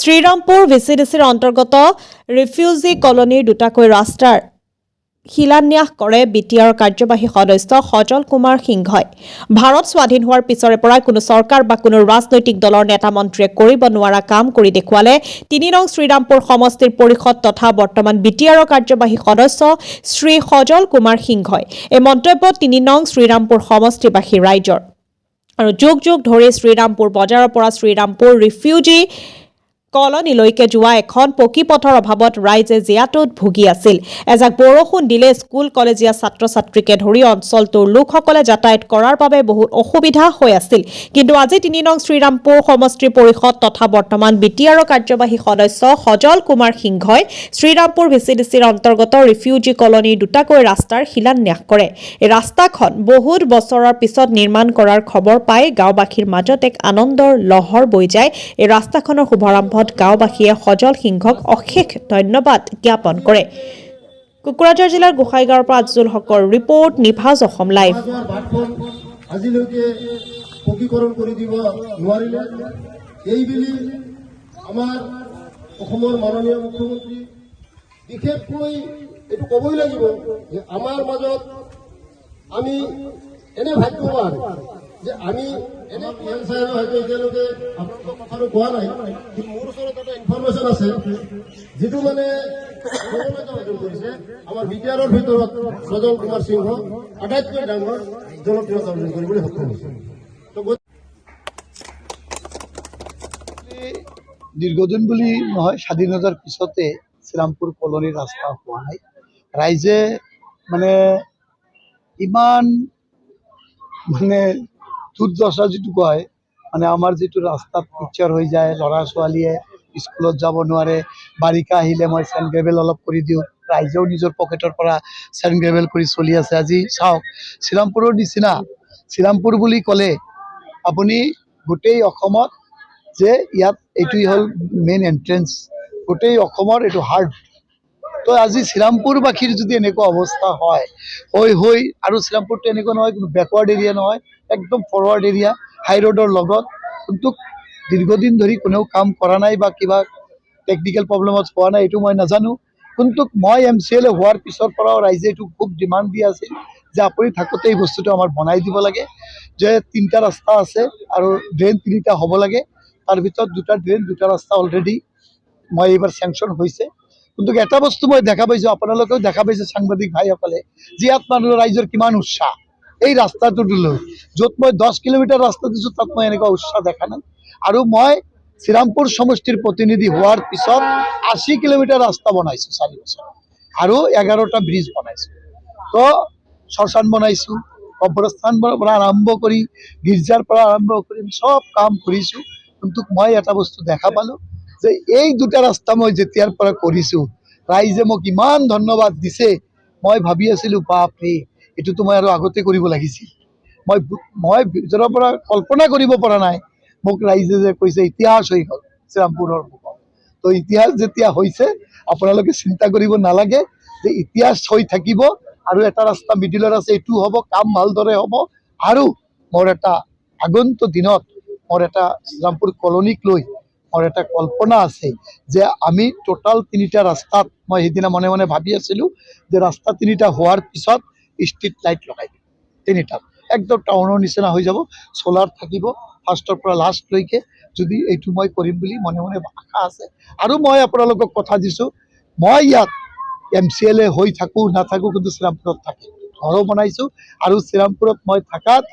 শ্ৰীৰামপুৰ ভিচিডিচিৰ অন্তৰ্গত ৰিফিউজি কলনীৰ দুটাকৈ ৰাস্তাৰ শিলান্যাস কৰে বিটিআৰৰ কাৰ্যবাহী সদস্য সজল কুমাৰ সিংহই। ভাৰত স্বাধীন হোৱাৰ পিছৰে পৰাই কোনো চৰকাৰ বা কোনো ৰাজনৈতিক দলৰ নেতা মন্ত্ৰীয়ে কৰিব নোৱাৰা কাম কৰি দেখুৱালে ৩ নং শ্ৰীৰামপুৰ সমষ্টিৰ পৰিষদ তথা বৰ্তমান বিটিআৰৰ কাৰ্যবাহী সদস্য শ্ৰী সজল কুমাৰ সিংহই। এই মন্তব্য ৩ নং শ্ৰীৰামপুৰ সমষ্টিবাসী ৰাইজৰ আৰু যুগ যুগ ধৰি শ্ৰীৰামপুৰ বজাৰৰ পৰা শ্ৰীৰামপুৰ ৰিফিউজি কলনীলৈকে যোৱা এখন পকী পথৰ অভাৱত ৰাইজে জীয়াতুত ভুগি আছিল। এজাক বৰষুণ দিলে স্কুল কলেজীয়া ছাত্ৰ ছাত্ৰীকে ধৰি অঞ্চলটোৰ লোকসকলে যাতায়াত কৰাৰ বাবে বহুত অসুবিধা হৈ আছিল। কিন্তু আজি ৩ নং শ্ৰীৰামপুৰ সমষ্টি পৰিষদ তথা বৰ্তমান বিটিআৰৰ কাৰ্যবাহী সদস্য সজল কুমাৰ সিংহই শ্ৰীৰামপুৰ ভিচিডিচিৰ অন্তৰ্গত ৰিফিউজি কলনীৰ দুটাকৈ ৰাস্তাৰ শিলান্যাস কৰে। এই ৰাস্তাখন বহুত বছৰৰ পিছত নিৰ্মাণ কৰাৰ খবৰ পাই গাঁওবাসীৰ মাজত এক আনন্দৰ লহৰ বৈ যায়। এই ৰাস্তাখনৰ শুভাৰম্ভ গাঁওবাসীয়ে সজল সিংহক অশেষ ধন্যবাদ জ্ঞাপন কৰে। কোকৰাঝাৰ জিলাৰ গোসাইগাঁৱৰ পৰা আজুল হকৰ ৰিপৰ্ট, নিভাজ অসম লাইভ। আজিলৈকে পকীকৰণ কৰি দিব নোৱাৰিলে, এইবুলি আমাৰ অসমৰ মাননীয় মুখ্যমন্ত্ৰী বিশেষকৈ এইটো ক'বই লাগিব যে আমাৰ মাজত আমি এনে ভাগ্যৱান যে আমি এনে পিএম চাহেবে হয়তো এতিয়ালৈকে আপোনালোকৰ কথাটো কোৱা নাই, কিন্তু মোৰ ওচৰত এটা ইনফৰমেশ্যন আছে যিটো মানে কৰিছে আমাৰ বিটিআৰৰ ভিতৰত সজল কুমাৰ সিংহ আটাইতকৈ ডাঙৰ জনপ্ৰিয়তা অৰ্জন কৰিবলৈ সক্ষম হৈছে। দীৰ্ঘদিন বুলি নহয়, স্বাধীনতাৰ পিছতে শ্ৰীৰামপুৰ কলনীৰ ৰাস্তা হোৱা নাই। ৰাইজে মানে ইমান দুৰ্দশা যিটো কয়, মানে আমাৰ যিটো ৰাস্তাত পিকচাৰ হৈ যায়, ল'ৰা ছোৱালীয়ে স্কুলত যাব নোৱাৰে। বাৰিষা আহিলে মই চেণ্ড গ্ৰেভেল অলপ কৰি দিওঁ, ৰাইজেও নিজৰ পকেটৰ পৰা চেণ্ড গ্ৰেভেল কৰি চলি আছে। আজি চাওক, শ্ৰীৰামপুৰৰ নিচিনা, শ্ৰীৰামপুৰ বুলি ক'লে আপুনি গোটেই অসমত যে ইয়াত এইটোৱেই হ'ল মেইন এণ্ট্ৰেঞ্চ, গোটেই অসমৰ এইটো হাৰ্ট। তো আজি শ্ৰীৰামপুৰবাসীৰ যদি এনেকুৱা অৱস্থা হয় আৰু শ্ৰীৰামপুৰটো এনেকুৱা নহয়, কোনো বেকৱাৰ্ড এৰিয়া নহয়, একদম ফৰৱাৰ্ড এৰিয়া, হাই ৰোডৰ লগত, কিন্তু দীৰ্ঘদিন ধৰি কোনেও কাম কৰা নাই বা কিবা টেকনিকেল প্ৰব্লেমত হোৱা নাই, এইটো মই নাজানো। কিন্তু মই MCLA হোৱাৰ পিছৰ পৰাও ৰাইজে এইটো খুব ডিমাণ্ড দি আছিল যে আপুনি থাকোঁতে এই বস্তুটো আমাৰ বনাই দিব লাগে, যে 3টা ৰাস্তা আছে আৰু ড্ৰেইন 3টা হ'ব লাগে, তাৰ ভিতৰত 2টা ড্ৰেইন 2টা ৰাস্তা অলৰেডি মই এইবাৰ চেংচন হৈছে। কিন্তু এটা বস্তু মই দেখা পাইছোঁ, আপোনালোকেও দেখা পাইছে সাংবাদিক ভাইসকলে, যে ইয়াত মানুহ ৰাইজৰ কিমান উৎসাহ এই ৰাস্তাটোলৈ, য'ত মই 10 কিলোমিটাৰ ৰাস্তা দিছোঁ তাত মই এনেকুৱা উৎসাহ দেখা নাই। আৰু মই শ্ৰীৰামপুৰ সমষ্টিৰ প্ৰতিনিধি হোৱাৰ পিছত 80 কিলোমিটাৰ ৰাস্তা বনাইছোঁ 4 বছৰ, আৰু 11টা ব্ৰিজ বনাইছোঁ। তো শ্মশান বনাইছোঁ, কবৰস্থান পৰা আৰম্ভ কৰি গীৰ্জাৰ পৰা আৰম্ভ কৰি সব কাম কৰিছোঁ। কিন্তু মই এটা বস্তু দেখা পালোঁ যে এই 2টা ৰাস্তা মই যেতিয়াৰ পৰা কৰিছোঁ, ৰাইজে মোক ইমান ধন্যবাদ দিছে। মই ভাবি আছিলোঁ বাপৰে, এইটোতো মই আৰু আগতে কৰিব লাগিছিল। মই ভিতৰৰ পৰা কল্পনা কৰিব পৰা নাই। মোক ৰাইজে যে কৈছে ইতিহাস হৈ গ'ল শ্ৰীৰামপুৰৰ মুখত। তো ইতিহাস যেতিয়া হৈছে, আপোনালোকে চিন্তা কৰিব নালাগে যে ইতিহাস হৈ থাকিব। আৰু এটা ৰাস্তা মিডিলৰ আছে, এইটো হ'ব, কাম ভালদৰে হ'ব। আৰু মোৰ এটা আগন্তুক দিনত মোৰ এটা শ্ৰীৰামপুৰ কলনীক লৈ মোৰ এটা কল্পনা আছে যে আমি টোটাল 3টা ৰাস্তাত, মই সেইদিনা মনে মনে ভাবি আছিলোঁ যে ৰাস্তা 3টা হোৱাৰ পিছত ষ্ট্ৰীট লাইট লগাই দিম 3টাত, একদম টাউনৰ নিচিনা হৈ যাব, চ'লাৰ থাকিব ফাৰ্ষ্টৰ পৰা লাষ্টলৈকে। যদি এইটো মই কৰিম বুলি মনে মনে আশা আছে। আৰু মই আপোনালোকক কথা দিছোঁ, মই ইয়াত MCLA হৈ থাকোঁ নাথাকোঁ, কিন্তু শ্ৰীৰামপুৰত থাকি ঘৰো বনাইছোঁ। আৰু শ্ৰীৰামপুৰত মই থাকাত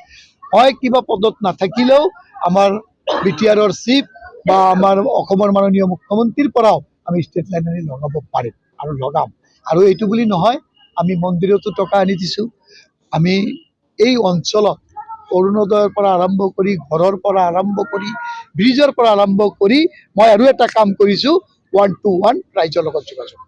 মই কিবা পদত নাথাকিলেও আমাৰ বিটিআৰৰ চিফ বা আমাৰ অসমৰ মাননীয় মুখ্যমন্ত্ৰীৰ পৰাও আমি ষ্টেট লাইন আনি লগাব পাৰিম আৰু লগাম। আৰু এইটো বুলি নহয়, আমি মন্দিৰতো টকা আনি দিছোঁ। আমি এই অঞ্চলত অৰুণোদয়ৰ পৰা আৰম্ভ কৰি, ঘৰৰ পৰা আৰম্ভ কৰি, ব্ৰিজৰ পৰা আৰম্ভ কৰি, মই আৰু এটা কাম কৰিছোঁ, 1-to-1 ৰাইজৰ লগত যোগাযোগ।